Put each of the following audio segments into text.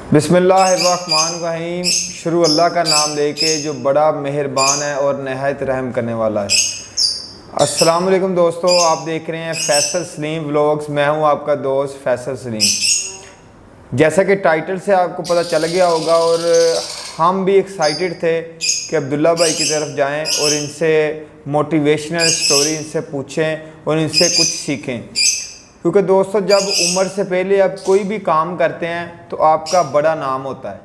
बिस्मिल्लाहिर्रहमानिर्रहीम। शुरू अल्लाह का नाम लेके जो बड़ा मेहरबान है और नहायत रहम करने वाला है। अस्सलाम वालेकुम दोस्तों, आप देख रहे हैं फैसल सलीम व्लॉग्स। मैं हूं आपका दोस्त फैसल सलीम। जैसा कि टाइटल से आपको पता चल गया होगा, और हम भी एक्साइटेड थे कि अब्दुल्ला भाई की तरफ जाएं और इनसे मोटिवेशनल स्टोरी इनसे पूछें और इनसे कुछ सीखें। क्योंकि दोस्तों, जब उम्र से पहले आप कोई भी काम करते हैं तो आपका बड़ा नाम होता है।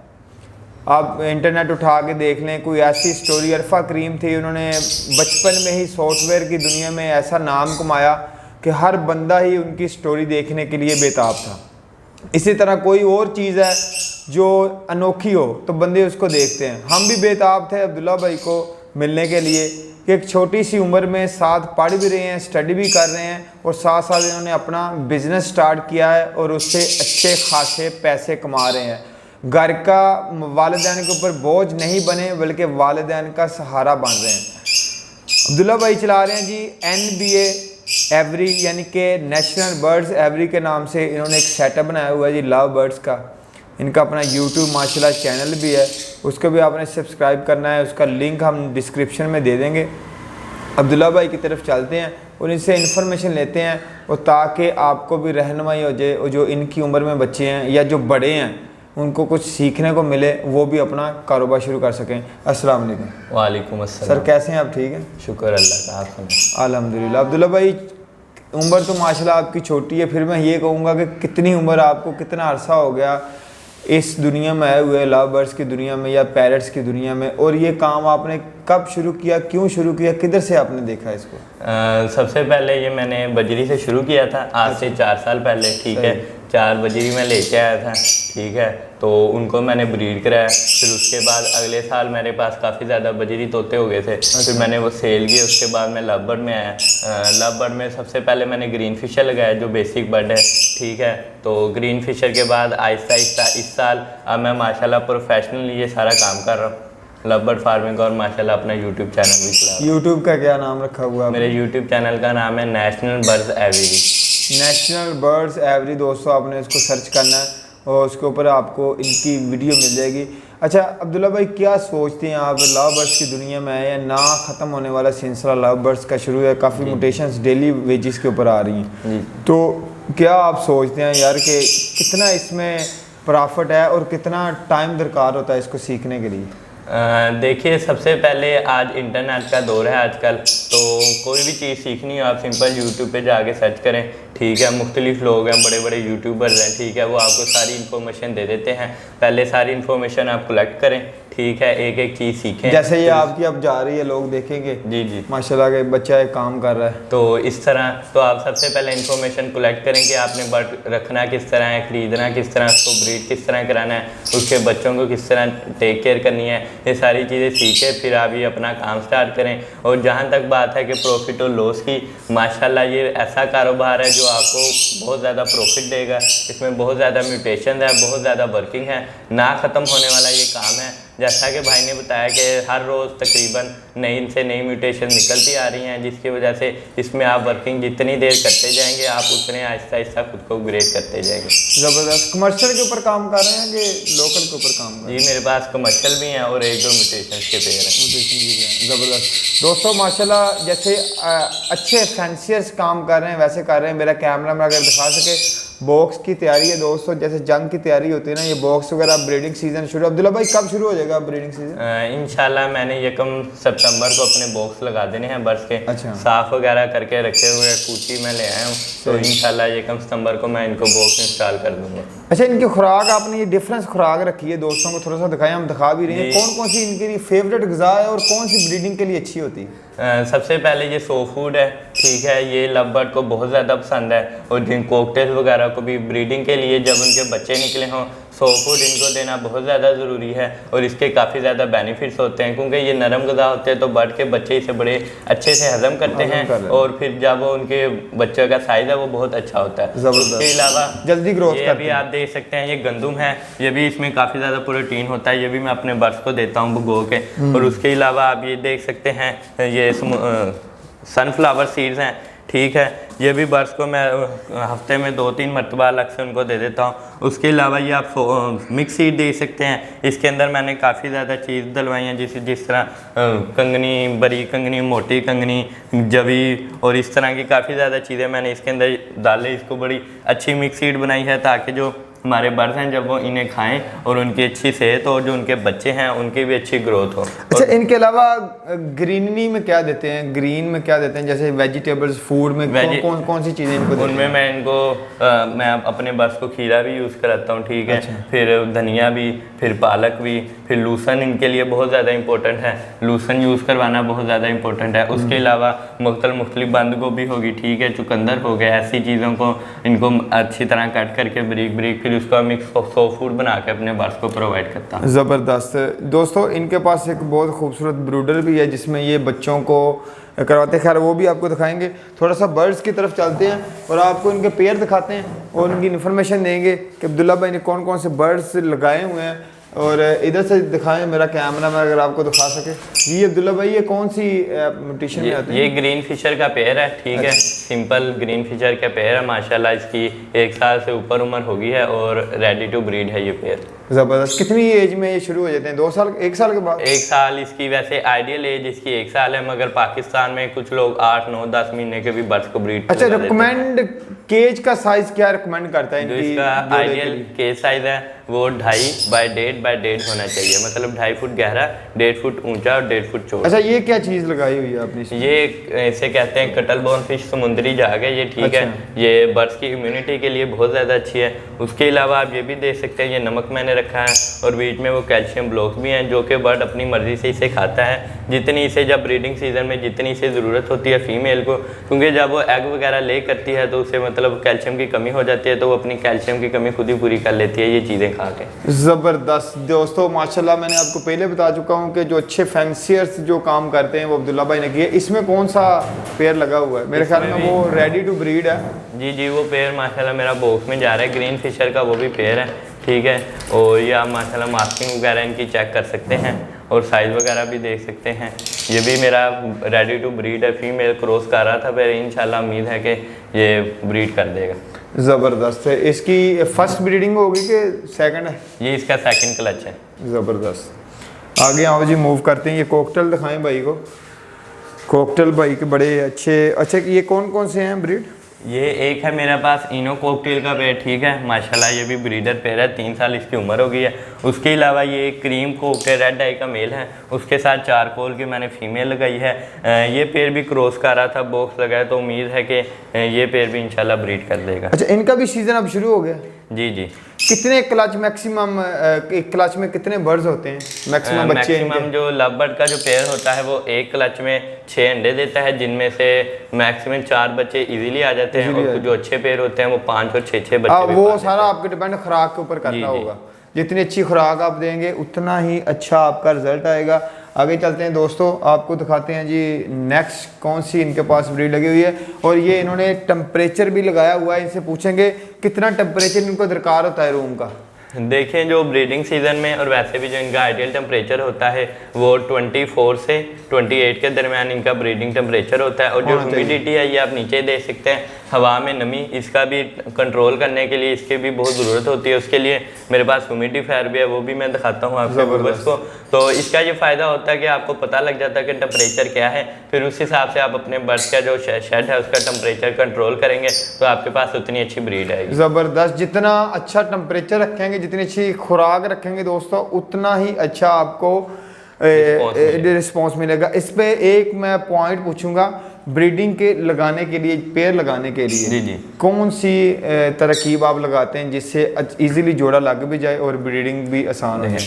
आप इंटरनेट उठा के देख लें, कोई ऐसी स्टोरी, अरफा करीम थी, उन्होंने बचपन में ही सॉफ्टवेयर की दुनिया में ऐसा नाम कमाया कि हर बंदा ही उनकी स्टोरी देखने के लिए बेताब था। इसी तरह कोई और चीज़ है जो अनोखी हो तो बंदे उसको देखते हैं। हम भी बेताब थे अब्दुल्ला भाई को मिलने के लिए कि एक छोटी सी उम्र में साथ पढ़ भी रहे हैं, स्टडी भी कर रहे हैं, और साथ साथ इन्होंने अपना बिज़नेस स्टार्ट किया है और उससे अच्छे खासे पैसे कमा रहे हैं। घर का वालिदैन के ऊपर बोझ नहीं बने, बल्कि वालिदैन का सहारा बन रहे हैं। अब्दुल्ला भाई चला रहे हैं जी NBA एवरी, यानी कि नेशनल बर्ड्स एवरी के नाम से इन्होंने एक सेटअप बनाया हुआ है जी, लव बर्ड्स का। इनका अपना YouTube माशाल्लाह चैनल भी है, उसको भी आपने सब्सक्राइब करना है। उसका लिंक हम डिस्क्रिप्शन में दे देंगे। अब्दुल्ला भाई की तरफ चलते हैं और इनसे इन्फॉर्मेशन लेते हैं, और ताकि आपको भी रहनुमाई हो जाए, और जो इनकी उम्र में बच्चे हैं या जो बड़े हैं उनको कुछ सीखने को मिले, वो भी अपना कारोबार शुरू कर सकें। अस्सलाम वालेकुम। वालेकुम अस्सलाम। सर कैसे हैं आप? ठीक हैं, शुक्र अल्लाह का, आप सुनाएं। अल्हम्दुलिल्लाह। अब्दुल्ला भाई, उम्र तो माशाल्लाह आपकी छोटी है, फिर मैं ये कहूँगा कि कितनी उम्र, आपको कितना अरसा हो गया इस दुनिया में आए हुए, लव बर्ड्स की दुनिया में या पैरट्स की दुनिया में, और ये काम आपने कब शुरू किया, क्यों शुरू किया, किधर से आपने देखा इसको? सबसे पहले ये मैंने बजरी से शुरू किया था, आज से 4 साल पहले। ठीक है, 4 बजरी मैं लेके आया था। ठीक है, तो उनको मैंने ब्रीड कराया। फिर उसके बाद अगले साल मेरे पास काफ़ी ज़्यादा बजरी तोते हो गए थे। फिर मैंने वो सेल किए। उसके बाद मैं लव बर्ड में आया। लव बर्ड में सबसे पहले मैंने ग्रीन फिशर लगाया, जो बेसिक बर्ड है। ठीक है, तो ग्रीन फिशर के बाद आहिस्ता आहिस्ता इस साल अब मैं माशाल्लाह प्रोफेशनली ये सारा काम कर रहा हूँ, लव बर्ड फार्मिंग का, और माशाल्लाह अपना यूट्यूब चैनल भी चला रहा हूँ। यूट्यूब का क्या नाम रखा हुआ है? मेरे यूट्यूब चैनल का नाम है national birds every. National birds every. दोस्तों, आपने इसको सर्च करना है और उसके ऊपर आपको इनकी वीडियो मिल जाएगी। अच्छा अब्दुल्ला भाई, क्या सोचते हैं आप, लव बर्ड्स की दुनिया में है ना ख़त्म होने वाला सिलसिला लव बर्ड्स का शुरू है, काफ़ी म्यूटेशंस डेली वेजेस के ऊपर आ रही हैं, तो क्या आप सोचते हैं यार कि कितना इसमें प्रॉफिट है और कितना टाइम दरकार होता है इसको सीखने के लिए? देखिए, सबसे पहले आज इंटरनेट का दौर है आजकल, तो कोई भी चीज़ सीखनी हो आप सिंपल यूट्यूब पे जाके सर्च करें। ठीक है, मुख्तलिफ लोग हैं, बड़े बड़े यूट्यूबर्स हैं। ठीक है, वो आपको सारी इन्फॉर्मेशन दे देते हैं। पहले सारी इन्फॉर्मेशन आप कलेक्ट करें। ठीक है, एक एक चीज़ सीखें। जैसे ये आपकी अब जा रही है, लोग देखेंगे जी जी माशाल्लाह के बच्चा एक काम कर रहा है, तो इस तरह तो आप सबसे पहले इन्फॉर्मेशन कलेक्ट करें कि आपने बर्ड रखना किस तरह है, ख़रीदना किस तरह, उसको ब्रीड किस तरह कराना है, उसके बच्चों को किस तरह टेक केयर करनी है। ये सारी चीज़ें सीखें, फिर आप ये अपना काम स्टार्ट करें। और जहाँ तक बात है कि प्रॉफिट और लॉस की, माशाल्लाह ये ऐसा कारोबार है जो आपको बहुत ज़्यादा प्रॉफिट देगा। इसमें बहुत ज़्यादा म्यूटेशन है, बहुत ज़्यादा वर्किंग है, ना ख़त्म होने वाला ये काम है। जैसा कि भाई ने बताया कि हर रोज़ तकरीबन नई से नई म्यूटेशन निकलती आ रही हैं, जिसकी वजह से इसमें आप वर्किंग जितनी देर करते जाएंगे, आप उतने आहिस्ता आहिस्ता खुद को अपग्रेड करते जाएंगे। ज़बरदस्त। कमर्शियल के ऊपर काम कर रहे हैं कि लोकल के ऊपर काम कर रहे हैं? जी, मेरे पास कमर्शियल भी हैं और 1-2 म्यूटेशन के पेयर हैं। ज़बरदस्त। दोस्तों माशाल्लाह, जैसे अच्छे फैंसियर्स काम कर रहे हैं वैसे कर रहे हैं। मेरा कैमरा में अगर दिखा सके, बॉक्स की तैयारी है दोस्तों, जैसे जंग की तैयारी होती है ना, ये बॉक्स वगैरह ब्रीडिंग सीजन शुरू। अब्दुल्ला भाई, कब शुरू हो जाएगा ब्रीडिंग सीजन? इंशाल्लाह मैंने 1 सितंबर को अपने बॉक्स लगा देने हैं बर्ड्स के। अच्छा। साफ वगैरह करके रखे हुए कूची में ले आया हूँ, तो इंशाल्लाह 1 सितंबर को मैं इनको बॉक्स इंस्टॉल कर दूंगा। अच्छा, इनकी खुराक आपने ये डिफरेंस खुराक रखी है, दोस्तों को थोड़ा सा दिखाएं, हम दिखा भी रहे हैं। कौन कौन सी इनकी फेवरेट ग़िज़ा है और कौन सी ब्रीडिंग के लिए अच्छी होती है? सबसे पहले ये सो फूड है। ठीक है, ये लव बर्ड को बहुत ज़्यादा पसंद है, और जिन कॉकटेल वगैरह को भी ब्रीडिंग के लिए जब उनके बच्चे निकले हों, सो फूड इनको देना बहुत ज़्यादा ज़रूरी है। और इसके काफ़ी ज़्यादा बेनिफिट्स होते हैं, क्योंकि ये नरम ग़िज़ा होते हैं, तो बर्ड के बच्चे इसे बड़े अच्छे से हज़म करते हैं, और फिर जब वो उनके बच्चों का साइज़ है वो बहुत अच्छा होता है। उसके अलावा जल्दी ग्रोथ ये अभी आप देख सकते हैं, ये गंदुम है, ये भी इसमें काफ़ी ज़्यादा प्रोटीन होता है, ये भी मैं अपने बर्ड्स को देता हूँ भिगो के। और उसके अलावा आप ये देख सकते हैं, ये सनफ्लावर सीड्स हैं। ठीक है। ये भी बर्ड्स को मैं हफ्ते में 2-3 मरतबा अलग से उनको दे देता हूँ। उसके अलावा ये आप मिक्स सीड दे सकते हैं। इसके अंदर मैंने काफ़ी ज़्यादा चीज़ डलवाई हैं, जिस तरह कंगनी, बड़ी कंगनी, मोटी कंगनी, जवी और इस तरह की काफ़ी ज़्यादा चीज़ें मैंने इसके अंदर डाले। इसको बड़ी अच्छी मिक्स सीड बनाई है ताकि जो हमारे बर्ड्स हैं जब वो इन्हें खाएं और उनकी अच्छी सेहत हो, जो उनके बच्चे हैं उनकी भी अच्छी ग्रोथ हो। अच्छा, इनके अलावा ग्रीनरी में क्या देते हैं, ग्रीन में क्या देते हैं, जैसे वेजिटेबल्स फूड में कौन कौन सी चीज़ें इनको देते हैं? उनमें मैं इनको मैं अपने बर्ड्स को खीरा भी यूज़ कराता हूँ, ठीक है। अच्छा। फिर धनिया भी, फिर पालक भी, फिर लूसन इनके लिए बहुत ज़्यादा इंपॉर्टेंट है। लूसन यूज़ करवाना बहुत ज़्यादा इंपॉर्टेंट है। उसके अलावा मुख्तलिफ बंद गोभी होगी, ठीक है, चुकंदर हो गया, ऐसी चीज़ों को इनको अच्छी तरह कट करके बारीक बारीक फिर उसका मिक्स सॉफ्ट फूड बना के अपने बर्ड्स को प्रोवाइड करता हूँ। ज़बरदस्त। दोस्तों, इनके पास एक बहुत खूबसूरत ब्रूडर भी है जिसमें ये बच्चों को करवाते हैं। खैर वो भी आपको दिखाएंगे। थोड़ा सा बर्ड्स की तरफ चलते हैं और आपको इनके पेयर दिखाते हैं और उनकी इन्फॉर्मेशन देंगे कि अब्दुल्ला भाई ने कौन कौन से बर्ड्स लगाए हुए हैं। और इधर से दिखाएं, मेरा कैमरा में अगर आपको दिखा सके। ये अब्दुल्ला भाई, ये कौन सी म्यूटेशन में आते हैं? ये ग्रीन फिशर का पेयर है, ठीक है। सिंपल ग्रीन फिशर का पेयर है। माशाल्लाह इसकी 1 साल से ऊपर उम्र हो गई है और रेडी टू ब्रीड है ये पेयर। ज़बरदस्त। कितनी एज में ये शुरू हो जाते हैं? 2 साल, 1 साल के बाद? 1 साल इसकी वैसे आइडियल एज इसकी 1 साल है, मगर पाकिस्तान में कुछ लोग 8, 9, 10 महीने के भी बर्ड्स को ब्रीड। अच्छा, रिकमेंड केज का साइज क्या रिकमेंड करता है? जो इसका आइडियल केज साइज है वो 2.5 बाय 1.5 होना चाहिए, मतलब 2.5 फुट गहरा, 1.5 फुट ऊंचा और 1.5 फुट चौड़ा। अच्छा, ये क्या चीज़ लगाई हुई है आपने? ये इसे कहते हैं कटल बोन फिश, समुद्री जहाग है ये, ठीक अच्छा। है। ये बर्ड्स की इम्यूनिटी के लिए बहुत ज़्यादा अच्छी है। उसके अलावा आप ये भी देख सकते हैं, ये नमक मैंने रखा है और बीच में वो कैल्शियम ब्लॉक्स भी हैं जो कि बर्ड अपनी मर्ज़ी से इसे खाता है। जितनी इसे जब ब्रीडिंग सीजन में जितनी इसे ज़रूरत होती है फीमेल को, क्योंकि जब वो एग वगैरह ले करती है तो उसे मतलब कैल्शियम की कमी हो जाती है, तो वो अपनी कैल्शियम की कमी खुद ही पूरी कर लेती है ये चीज़ें खा के। ज़बरदस्त। दोस्तों माशाल्लाह, मैंने आपको पहले बता चुका हूँ कि जो अच्छे फैंसियर्स जो काम करते हैं वो अब्दुल्ला भाई ने किए। इसमें कौन सा पेयर लगा हुआ है? मेरे ख्याल में वो रेडी टू ब्रीड है। जी जी, वो पेयर माशाल्लाह मेरा बॉक्स में जा रहा है। ग्रीन फिशर का वो भी पेयर है, ठीक है। और ये आप माशाल्लाह मास्किंग वगैरह इनकी चेक कर सकते हैं और साइज़ वगैरह भी देख सकते हैं। ये भी मेरा रेडी टू ब्रीड है, फीमेल क्रॉस कर रहा था, फिर इंशाल्लाह उम्मीद है कि ये ब्रीड कर देगा। ज़बरदस्त है। इसकी फर्स्ट ब्रीडिंग होगी कि सेकंड है? ये इसका सेकंड क्लच है। ज़बरदस्त। आगे आओ जी, मूव करते हैं। ये कॉकटेल दिखाएं भाई को। कॉकटेल भाई के बड़े अच्छे ये कौन कौन से हैं ब्रीड? ये एक है मेरे पास इनो कॉकटेल का पेयर, ठीक है। माशाल्लाह ये भी ब्रीडर पेयर है, 3 साल इसकी उम्र हो गई है। उसके अलावा ये क्रीम कॉकटेल रेड आई का मेल है, उसके साथ चारकोल की मैंने फीमेल लगाई है। ये पेयर भी क्रॉस कर रहा था, बॉक्स लगाया, तो उम्मीद है कि ये पेयर भी इंशाल्लाह ब्रीड कर देगा। अच्छा, इनका भी सीज़न अब शुरू हो गया? जी जी। कितने क्लच मैक्सिमम, एक क्लच में कितने बर्ड्स होते हैं मैक्सिमम बच्चे? मैक्सिमम जो लव बर्ड का जो पेयर होता है वो एक क्लच में 6 अंडे देता है, जिनमें से मैक्सिमम 4 बच्चे इजीली आ जाते हैं और जो अच्छे पेयर होते हैं वो 5 और 6 बच्चे। वो सारा आपके डिपेंड खुराक के ऊपर करना होगा। जितनी अच्छी खुराक आप देंगे उतना ही अच्छा आपका रिजल्ट आएगा। आगे चलते हैं दोस्तों, आपको दिखाते हैं जी नेक्स्ट कौन सी इनके पास ब्रीड लगी हुई है। और ये इन्होंने टेम्परेचर भी लगाया हुआ है। इनसे पूछेंगे कितना टेम्परेचर इनको दरकार होता है रूम का। देखें, जो ब्रीडिंग सीजन में और वैसे भी जो इनका आइडियल टेम्परेचर होता है वो 24 से 28 के दरमियान इनका ब्रीडिंग टेम्परेचर होता है। और जो ह्यूमिडिटी है ये आप नीचे देख सकते हैं, हवा में नमी, इसका भी कंट्रोल करने के लिए इसकी भी बहुत ज़रूरत होती है। उसके लिए मेरे पास ह्यूमिडिफायर भी है, वो भी मैं दिखाता हूँ आपके व्यूअर्स को। तो इसका ये फ़ायदा होता है कि आपको पता लग जाता है कि टेम्परेचर क्या है, फिर उस हिसाब से आप अपने बर्ड्स का जो शेड है उसका टेम्परेचर कंट्रोल करेंगे तो आपके पास उतनी अच्छी ब्रीड आएगी। ज़बरदस्त। जितना अच्छा टेम्परेचर रखेंगे, जितनी अच्छी खुराक रखेंगे दोस्तों, उतना ही अच्छा आपको रिस्पॉन्स मिलेगा। इस पे एक मैं पॉइंट पूछूंगा, ब्रीडिंग के लगाने के लिए, पेयर लगाने के लिए जी जी कौन सी तरकीब आप लगाते हैं जिससे इजीली जोड़ा लग भी जाए और ब्रीडिंग भी आसान है?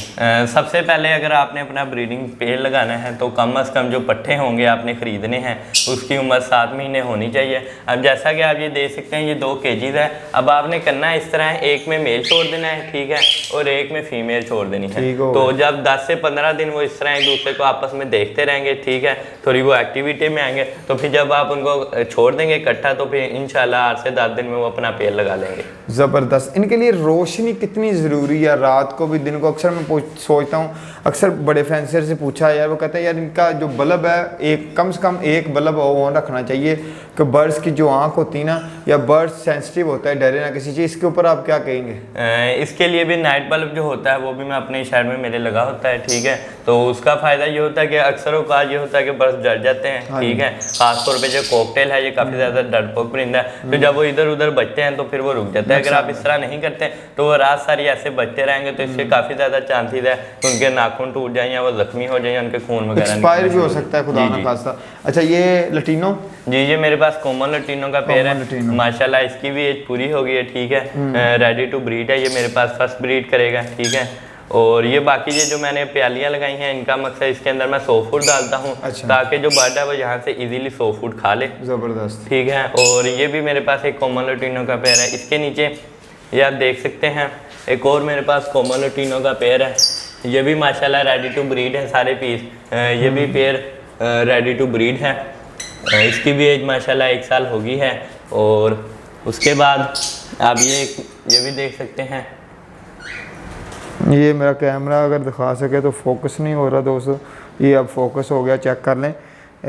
सबसे पहले अगर आपने अपना ब्रीडिंग पेयर लगाना है तो कम से कम जो पट्टे होंगे आपने ख़रीदने हैं उसकी उम्र 7 महीने होनी चाहिए। अब जैसा कि आप ये देख सकते हैं, ये 2 केजीज है। अब आपने करना है इस तरह, एक में मेल छोड़ देना है, ठीक है, और एक में फीमेल छोड़ देनी है। तो जब 10 से 15 दिन वो इस तरह एक दूसरे को आपस में देखते रहेंगे, ठीक है, थोड़ी वो एक्टिविटी में आएंगे तो फिर जब आप उनको छोड़ देंगे इकट्ठा तो फिर इंशाल्लाह 8 से 10 दिन में वो अपना पेड़ लगा लेंगे। ज़बरदस्त। इनके लिए रोशनी कितनी ज़रूरी है, रात को भी दिन को? अक्सर मैं सोचता हूँ, अक्सर बड़े फैंसर से पूछा यार, वो कहते हैं यार इनका जो बल्ब है एक कम से कम एक बल्ब ऑन रखना चाहिए कि बर्ड्स की जो आँख होती है ना, या बर्ड्स सेंसिटिव होता है, डरे ना किसी चीज़। इसके ऊपर आप क्या कहेंगे? इसके लिए भी नाइट बल्ब जो होता है वो भी मैं अपने शहर में मेरे लगा होता है, ठीक है। तो उसका फ़ायदा ये होता है कि अक्सर औकात ये होता है कि बर्ड्स डर जाते हैं, ठीक है। खासतौर पे जो कॉकटेल है ये काफ़ी ज़्यादा डरपोक परिंदा है, तो जब वो इधर उधर बचते हैं तो फिर वो रुक जाते हैं। अगर आप इस तरह नहीं करते तो वो रात सारी ऐसे बचते रहेंगे, तो इससे काफ़ी ज़्यादा चांसेस है कि उनके नाखून टूट जाए या वो जख्मी हो जाए, उनके खून वगैरह एक्सपायर भी हो सकता है, खुदा ना खास्ता। अच्छा, ये लटीनो? जी, ये मेरे पास कॉमन लटीनो का पेड़ है माशाल्लाह, इसकी भी एज पूरी हो गई है, ठीक है। रेडी टू ब्रीड है, ये मेरे पास फर्स्ट ब्रीड करेगा, ठीक है। और ये बाकी ये जो मैंने प्यालियाँ लगाई हैं, इनका मकसद इसके अंदर मैं सो फूड डालता हूँ। अच्छा। ताकि जो बर्ड है वो यहाँ से इजीली सो फूड खा ले। ज़बरदस्त, ठीक है। और ये भी मेरे पास एक कॉमन लटीनो का पेड़ है, इसके नीचे ये आप देख सकते हैं एक और मेरे पास कॉमन लटीनो का पेड़ है, ये भी माशाल्लाह रेडी टू ब्रीड है सारे पीस। ये भी पेड़ रेडी टू ब्रीड है, इसकी भी एज माशाल्लाह 1 साल हो गई है। और उसके बाद आप ये भी देख सकते हैं, ये मेरा कैमरा अगर दिखा सके तो फोकस नहीं हो रहा दोस्तों, ये अब फोकस हो गया, चेक कर लें।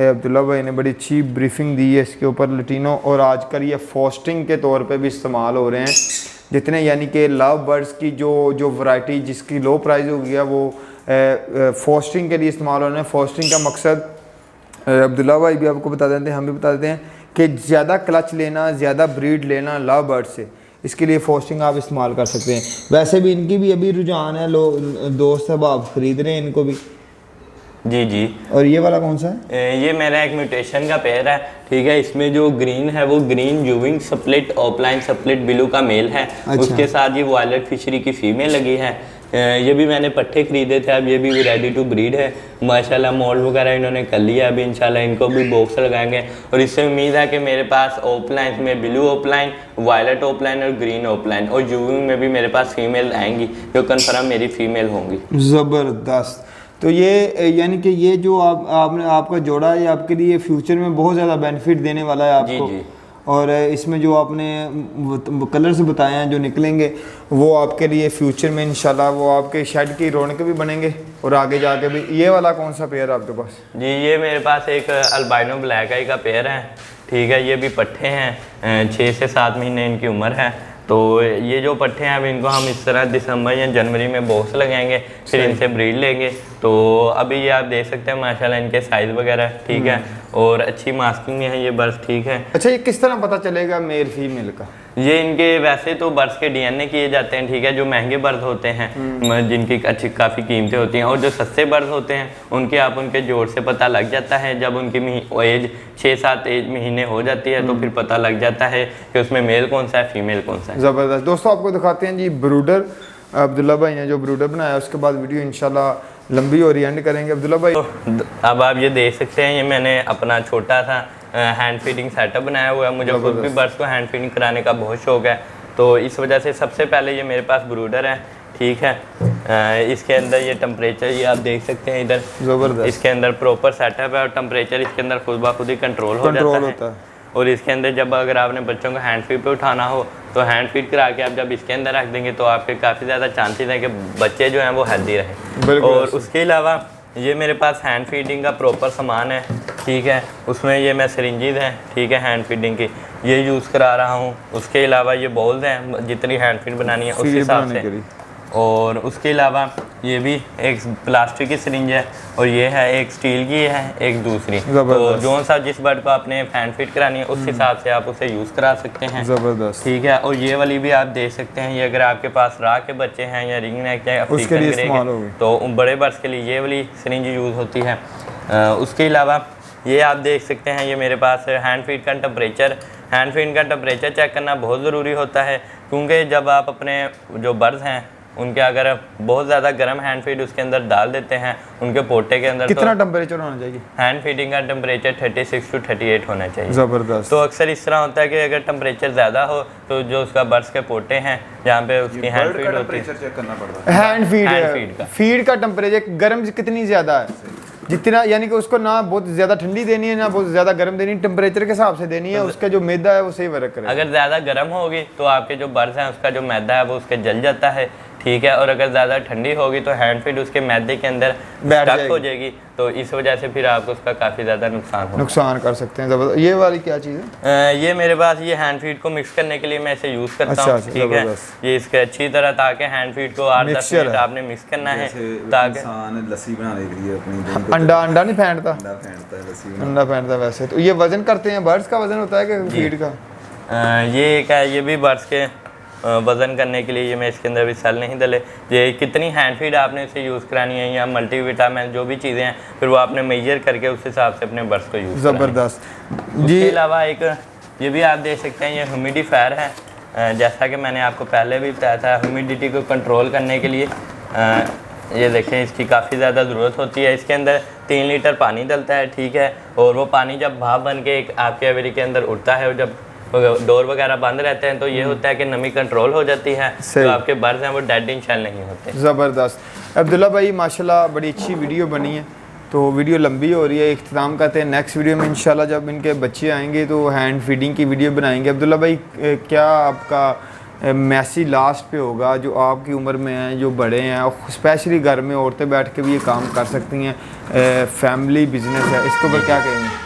अब्दुल्ला भाई ने बड़ी अच्छी ब्रीफिंग दी है इसके ऊपर लटीनो, और आजकल ये फोस्टिंग के तौर पे भी इस्तेमाल हो रहे हैं जितने, यानी कि लव बर्ड्स की जो वैरायटी जिसकी लो प्राइस हो गया वो फोस्टिंग के लिए इस्तेमाल हो रहे हैं। फोस्टिंग का मकसद अब्दुल्ला भाई भी आपको बता देते हैं, हम भी बता देते हैं कि ज़्यादा क्लच लेना, ज़्यादा ब्रीड लेना लव बर्ड से, इसके लिए फोस्टिंग आप इस्तेमाल कर सकते हैं। वैसे भी इनकी भी अभी रुझान है, लोग दोस्त सब आप ख़रीद रहे हैं इनको भी। जी जी। और ये वाला कौन सा है? ये मेरा एक म्यूटेशन का पेड़ है, ठीक है। इसमें जो ग्रीन है वो green यूविंग split offline split blue का मेल है। अच्छा। उसके साथ ये वायलेट फिशरी की फीमेल लगी है। ये भी मैंने पट्टे खरीदे थे, अब ये भी रेडी टू ब्रीड है माशाल्लाह। मोल्ड वगैरह इन्होंने कर लिया, अभी इंशाल्लाह इनको भी बॉक्स लगाएंगे। और इससे उम्मीद है कि मेरे पास ऑफलाइन में ब्लू ऑफलाइन, वायलेट ऑफलाइन और ग्रीन ऑफलाइन और यूविंग में भी मेरे पास फीमेल आएंगी जो कन्फर्म मेरी फीमेल होंगी। ज़बरदस्त। तो ये यानी कि ये जो आपका जोड़ा है, ये आपके लिए फ्यूचर में बहुत ज़्यादा बेनिफिट देने वाला है आपको। जी जी। और इसमें जो आपने कलर्स बताए हैं जो निकलेंगे, वो आपके लिए फ्यूचर में इंशाल्लाह वो आपके शेड की रौनक भी बनेंगे और आगे जाके भी। ये वाला कौन सा पेयर है आपके पास? जी, ये मेरे पास एक अल्बाइनो ब्लैक आई का पेयर है, ठीक है। ये भी पट्टे हैं, 6 से 7 महीने इनकी उम्र है। तो ये जो पट्टे हैं अब इनको हम इस तरह दिसंबर या जनवरी में बॉक्स लगाएंगे, फिर इनसे ब्रीड लेंगे। तो अभी ये आप देख सकते हैं माशाल्लाह इनके साइज़ वगैरह ठीक है, और अच्छी मास्किंग है ये बर्ड्स, ठीक है। अच्छा, ये किस तरह पता चलेगा मेल फीमेल का? ये इनके वैसे तो बर्ड्स के डीएनए किए जाते हैं, ठीक है। जो महंगे बर्ड्स होते हैं जिनकी अच्छी काफ़ी कीमतें होती हैं, और जो सस्ते बर्ड्स होते हैं उनके आप उनके जोड़ से पता लग जाता है। जब उनकी एज 6-7 महीने हो जाती है तो फिर पता लग जाता है कि उसमें मेल कौन सा है फीमेल कौन सा है। ज़बरदस्त। दोस्तों आपको दिखाते हैं जी ब्रूडर, अब्दुल्ला भाई ने जो ब्रूडर बनाया, उसके बाद वीडियो इंशाल्लाह लंबी और एंड करेंगे। अब्दुल्ला भाई, तो अब आप ये देख सकते हैं, ये मैंने अपना छोटा सा हैंड फीडिंग सेटअप बनाया हुआ है। मुझे खुद भी बर्ड्स को हैंड फीडिंग कराने का बहुत शौक है, तो इस वजह से सबसे पहले ये मेरे पास ब्रूडर है, ठीक है। इसके अंदर ये टेम्परेचर ये आप देख सकते हैं इधर, ज़बरदस्त। इसके अंदर प्रॉपर सेटअप है और टेम्परेचर इसके अंदर खुद ब खुद ही कंट्रोल हो जाता है। और इसके अंदर जब अगर आपने बच्चों को हैंड फीड पे उठाना हो तो हैंड फीड करा के आप जब इसके अंदर रख देंगे तो आपके काफ़ी ज़्यादा चांसेस हैं कि बच्चे जो हैं वो हेल्दी रहें। और उसके अलावा ये मेरे पास हैंड फीडिंग का प्रॉपर सामान है, ठीक है। उसमें ये मैं सिरिंजेस हैं, ठीक है, हैंड फीडिंग की ये यूज़ करा रहा हूँ। उसके अलावा ये बॉल्स हैं, जितनी हैंड फीड बनानी है उस हिसाब से। और उसके अलावा ये भी एक प्लास्टिक की सिरिंज है, और ये है एक स्टील की है, एक दूसरी। तो जो सा जिस बर्ड को आपने हैंड फीड करानी है उस हिसाब से आप उसे यूज़ करा सकते हैं। ज़बरदस्त, ठीक है। और ये वाली भी आप देख सकते हैं, ये अगर आपके पास राह के बच्चे हैं या रिंग नेक या अफ्रीकन ग्रे तो उन बड़े बर्ड्स के लिए ये वाली सिरिंज यूज़ होती है। उसके अलावा ये आप देख सकते हैं, ये मेरे पास हैंड फीड का टेम्परेचर, हैंड फीड का टेम्परेचर चेक करना बहुत ज़रूरी होता है, क्योंकि जब आप अपने जो बर्ड्स हैं उनके अगर बहुत ज़्यादा गर्म हैंड फीड उसके अंदर डाल देते हैं उनके पोटे के अंदर, कितना टेम्परेचर होना चाहिए? हैंड फीडिंग का टेम्परेचर 36 to 38 होना चाहिए। ज़बरदस्त। तो अक्सर इस तरह होता है कि अगर टेम्परेचर ज़्यादा हो तो जो उसका बर्ड्स के पोटे हैं जहाँ पे उसकी हैंड फीड होती है, हैंड फीड का टेम्परेचर गर्म कितनी ज़्यादा है? जितना यानी कि उसको ना बहुत ज़्यादा ठंडी देनी है ना बहुत ज़्यादा गर्म देनी है, टेम्परेचर के हिसाब से देनी है, उसका जो मैदा है वो सही वर्क करेगा। अगर ज़्यादा गर्म होगी तो आपके जो बर्स हैं उसका जो मैदा है वो उसके जल जाता है, ठीक है। और अगर ज़्यादा ठंडी होगी तो हैंड फीड उसके मैदे के अंदर स्टक हो जाएगी, तो इस वजह से फिर आपको उसका काफ़ी ज़्यादा नुकसान कर सकते हैं। ज़बरदस्त। ये वाली क्या चीज़ है? ये मेरे पास ये हैंड फीड को मिक्स करने के लिए मैं इसे यूज़ करता हूँ, ठीक है। ये इसके अच्छी तरह ताकि हैंड फीड को 8-10 मिनट आपने मिक्स करना है ताकि लस्सी बनाने के लिए अपनी अंडा नहीं फेंटता, अंडा फेंटता वैसे। तो ये वजन करते हैं, बर्ड्स का वजन होता है कि फीड का? ये क्या है, ये भी बर्ड्स के वज़न करने के लिए ये मैं इसके अंदर भी सेल नहीं डले। ये कितनी हैंड फीड आपने इसे यूज़ करानी है या मल्टीविटामिन जो भी चीज़ें हैं फिर वो आपने मेजर करके उस हिसाब से अपने बर्ड्स को यूज़। ज़बरदस्त जी। इसके अलावा एक ये भी आप देख सकते हैं, ये ह्यूमिडिफायर है। जैसा कि मैंने आपको पहले भी बताया था, ह्यूमिडिटी को कंट्रोल करने के लिए ये देखें इसकी काफ़ी ज़्यादा ज़रूरत होती है। इसके अंदर 3 लीटर पानी डलता है, ठीक है। और वो पानी जब भाप बन के एक आपके एवरी के अंदर उड़ता है और जब डोर वगैरह बंद रहते हैं तो ये होता है कि नमी कंट्रोल हो जाती है, तो आपके बर्ड्स हैं वो डेड इन शेल नहीं होते। ज़बरदस्त। अब्दुल्ला भाई माशाल्लाह बड़ी अच्छी वीडियो बनी है, तो वीडियो लंबी हो रही है, इख्तिताम करते हैं। नेक्स्ट वीडियो में इंशाल्लाह जब इनके बच्चे आएंगे तो हैंड फीडिंग की वीडियो बनाएंगे। अब्दुल्ला भाई क्या आपका मैसेज लास्ट पे होगा जो आपकी उम्र में हैं, जो बड़े हैं, और स्पेशली घर में औरतें बैठ के भी ये काम कर सकती हैं, फैमिली बिजनेस है, इसके ऊपर क्या कहेंगे?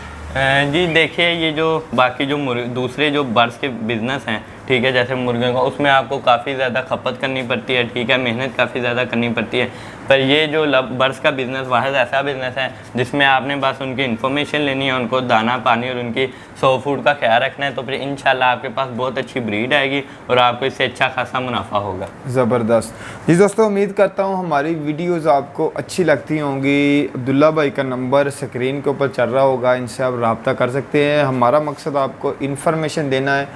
जी देखिए, ये जो बाकी जो दूसरे जो बर्ड्स के बिज़नेस हैं, ठीक है, जैसे मुर्गियों का, उसमें आपको काफ़ी ज़्यादा खपत करनी पड़ती है, ठीक है, मेहनत काफ़ी ज़्यादा करनी पड़ती है। पर ये जो बर्ड्स का बिज़नेस वाहिद ऐसा बिज़नेस है जिसमें आपने बस उनकी इन्फॉर्मेशन लेनी है, उनको दाना पानी और उनकी सो फूड का ख्याल रखना है, तो फिर इंशाल्लाह आपके पास बहुत अच्छी ब्रीड आएगी और आपको इससे अच्छा खासा मुनाफा होगा। ज़बरदस्त। जी दोस्तों, उम्मीद करता हूँ हमारी वीडियोज़ आपको अच्छी लगती होंगी। अब्दुल्ला भाई का नंबर स्क्रीन के ऊपर चल रहा होगा, इनसे आप रब्ता कर सकते हैं। हमारा मकसद आपको इन्फॉर्मेशन देना है,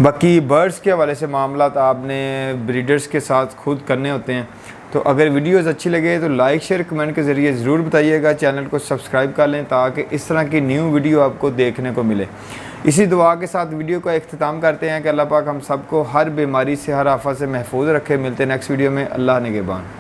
बाकी बर्ड्स के हवाले से मामला आपने ब्रीडर्स के साथ खुद करने होते हैं। तो अगर वीडियोस अच्छी लगे तो लाइक शेयर कमेंट के ज़रिए ज़रूर बताइएगा, चैनल को सब्सक्राइब कर लें ताकि इस तरह की न्यू वीडियो आपको देखने को मिले। इसी दुआ के साथ वीडियो का इख्तिताम करते हैं कि अल्लाह पाक हम सबको हर बीमारी से, हर आफत से महफूज रखे। मिलते हैं नेक्स्ट वीडियो में। अल्लाह निगहबान।